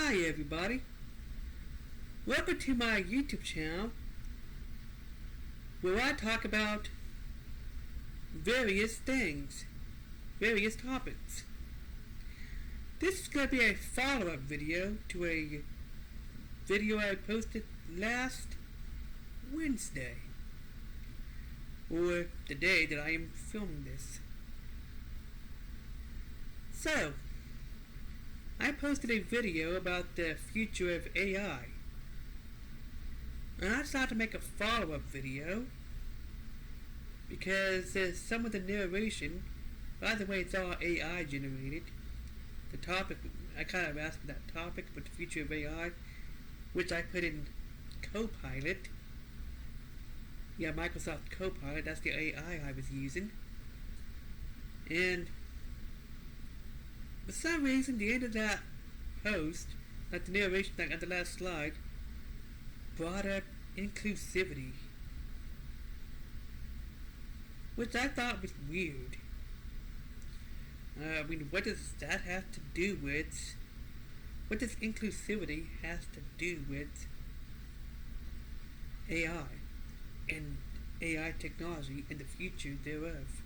Hi everybody, welcome to my YouTube channel where I talk about various things, various topics. This is going to be a follow-up video to a video I posted last Wednesday, or the day that I am filming this. So, I posted a video about the future of AI, and I decided to make a follow-up video because some of the narration, by the way, it's all AI generated. The topic, I kind of asked for that topic, but the future of AI, which I put in Copilot. Yeah, Microsoft Copilot, that's the AI I was using. And for some reason, the end of that post, like the narration, like at the last slide, brought up inclusivity, which I thought was weird. What does that have to do with? What does inclusivity have to do with AI and AI technology and the future thereof?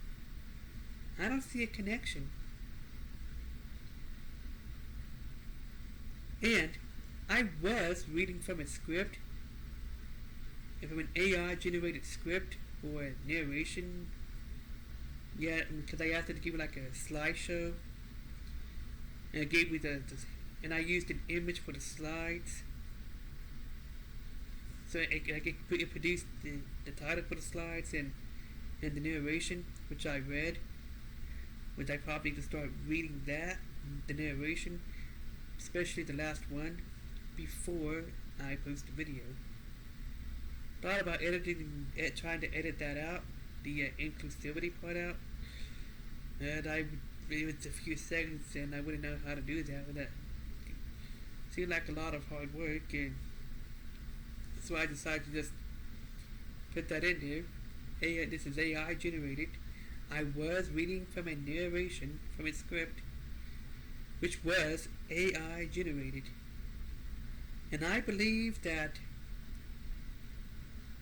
I don't see a connection. And I was reading from a script, from an AI generated script or a narration. Yeah, because I asked it to give me like a slideshow, and it gave me and I used an image for the slides. So it produced the title for the slides and the narration, which I read, which I probably could start reading that, the narration, especially the last one, before I post the video. Thought about trying to edit that out, the inclusivity part out, and it was a few seconds, and I wouldn't know how to do that. It seemed like a lot of hard work, and so I decided to just put that in here. Hey, this is AI generated. I was reading from a narration from a script, which was AI generated, and I believe that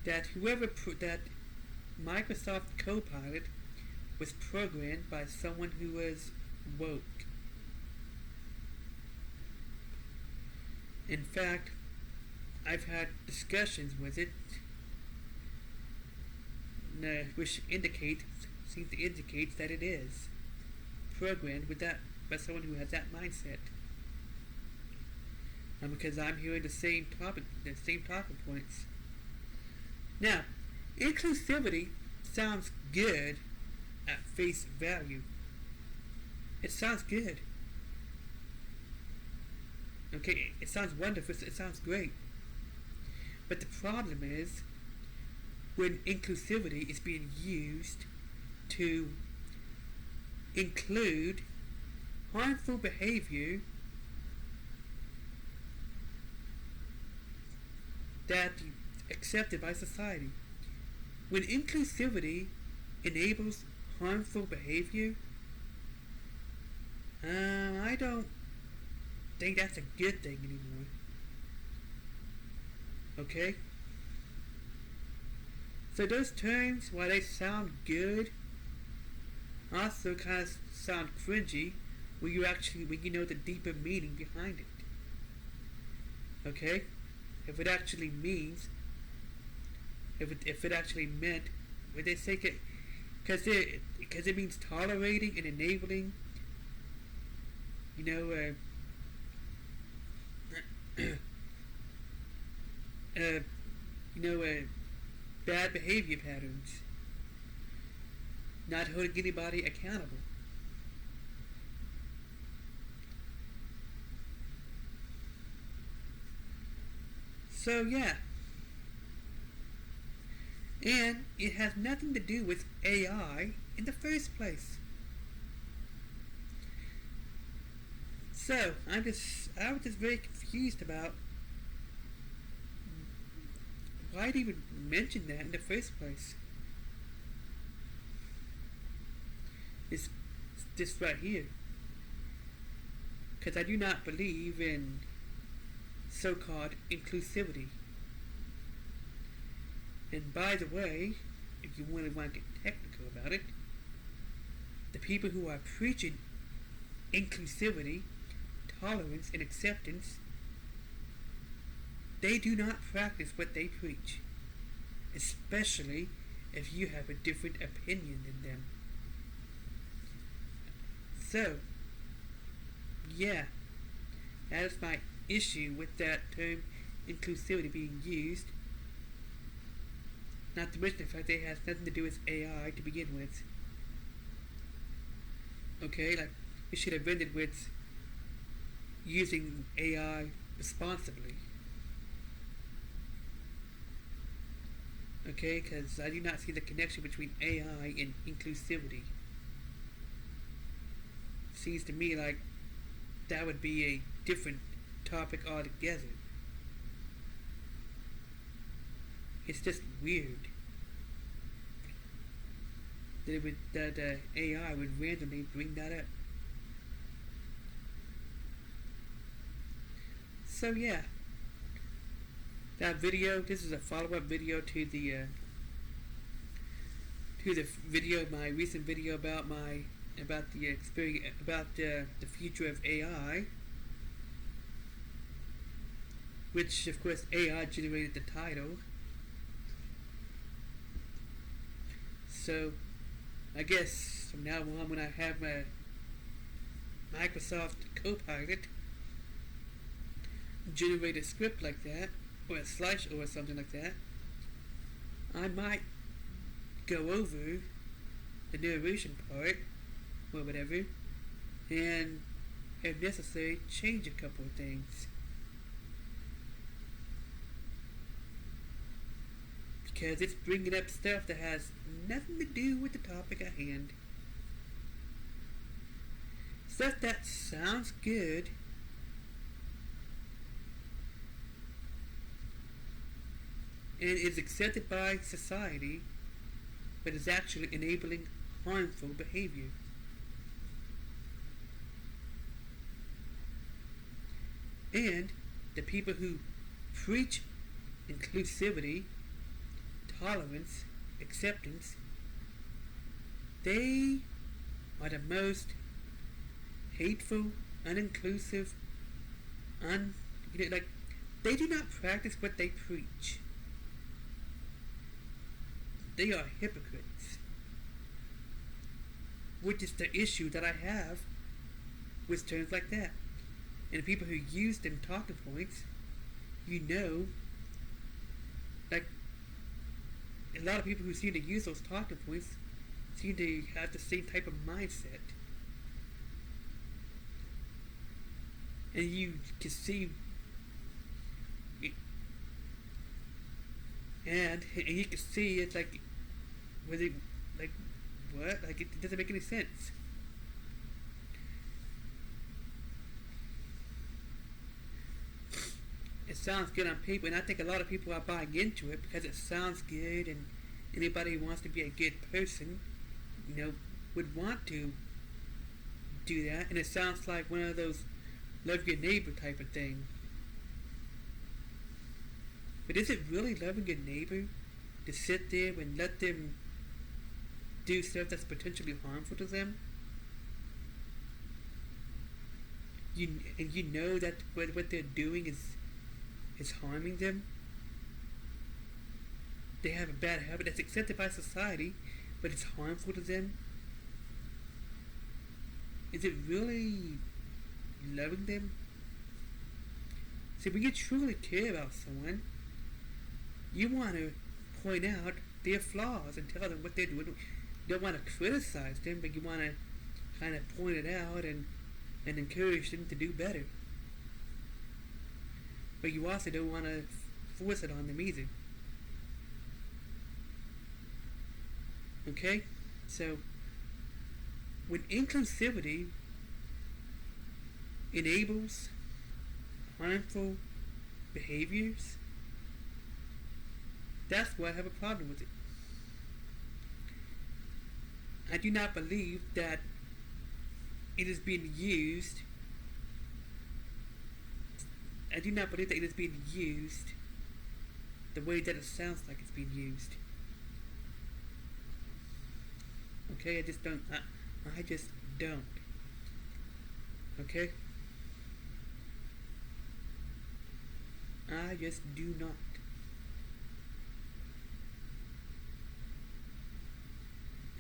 that Microsoft Copilot was programmed by someone who was woke. In fact, I've had discussions with it, which seems to indicate that it is programmed with that by someone who has that mindset. Because I'm hearing the same talking points. Now, inclusivity sounds good at face value. It sounds good. Okay, it sounds wonderful, it sounds great. But the problem is when inclusivity is being used to include harmful behavior that accepted by society. When inclusivity enables harmful behavior, I don't think that's a good thing anymore. Okay? So those terms, while they sound good, also kind of sound cringy when you know the deeper meaning behind it. Okay? If it actually means, if it actually meant what they say, because it means tolerating and enabling, bad behavior patterns, not holding anybody accountable. So yeah, and it has nothing to do with AI in the first place. So I was just very confused about why it even mention that in the first place. It's this right here. Because I do not believe in so-called inclusivity. And by the way, if you really want to get technical about it, the people who are preaching inclusivity, tolerance, and acceptance, they do not practice what they preach, especially if you have a different opinion than them. So, yeah, that is my issue with that term inclusivity being used. Not to mention the fact that it has nothing to do with AI to begin with. Okay, like, we should have ended with using AI responsibly. Okay, because I do not see the connection between AI and inclusivity. Seems to me like that would be a different topic altogether. It's just weird that AI would randomly bring that up. So yeah, that video. This is a follow-up video to the video, my recent video about the experience about the future of AI, which of course AI generated the title. So I guess from now on, when I have my Microsoft Copilot generate a script like that, or a slideshow or something like that, I might go over the narration part or whatever, and if necessary, change a couple of things. Because it's bringing up stuff that has nothing to do with the topic at hand. Stuff that sounds good, and is accepted by society, but is actually enabling harmful behavior. And the people who preach inclusivity, tolerance, acceptance, they are the most hateful, uninclusive, they do not practice what they preach. They are hypocrites. Which is the issue that I have with terms like that. And the people who use them talking points, like a lot of people who seem to use those talking points seem to have the same type of mindset. And you can see, and you can see it's like, whether, like, what? Like, it doesn't make any sense. It sounds good on paper, and I think a lot of people are buying into it because it sounds good, and anybody who wants to be a good person, would want to do that, and it sounds like one of those love your neighbor type of thing. But is it really loving your neighbor to sit there and let them do stuff that's potentially harmful to them? You know that what they're doing is harming them. They have a bad habit that's accepted by society, but it's harmful to them. Is it really loving them? See, when you truly care about someone, you want to point out their flaws and tell them what they're doing. You don't want to criticize them, but you want to kind of point it out and encourage them to do better. But you also don't want to force it on them either. Okay? So, when inclusivity enables harmful behaviors, that's why I have a problem with it. I do not believe that it is being used I do not believe that it is being used the way that it sounds like it's being used. Okay, I just don't. I just don't. Okay? I just do not.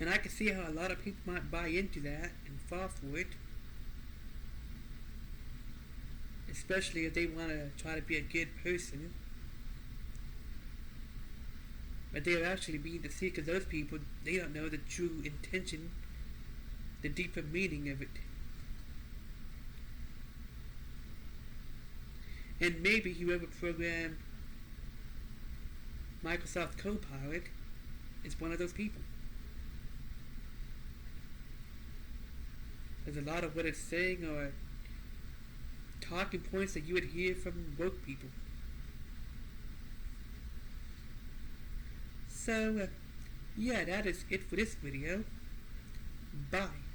And I can see how a lot of people might buy into that and fall for it. Especially if they want to try to be a good person. But they are actually being deceived because those people, they don't know the true intention, the deeper meaning of it. And maybe whoever programmed Microsoft Copilot is one of those people. There's a lot of what it's saying are talking points that you would hear from woke people. So, yeah, that is it for this video. Bye.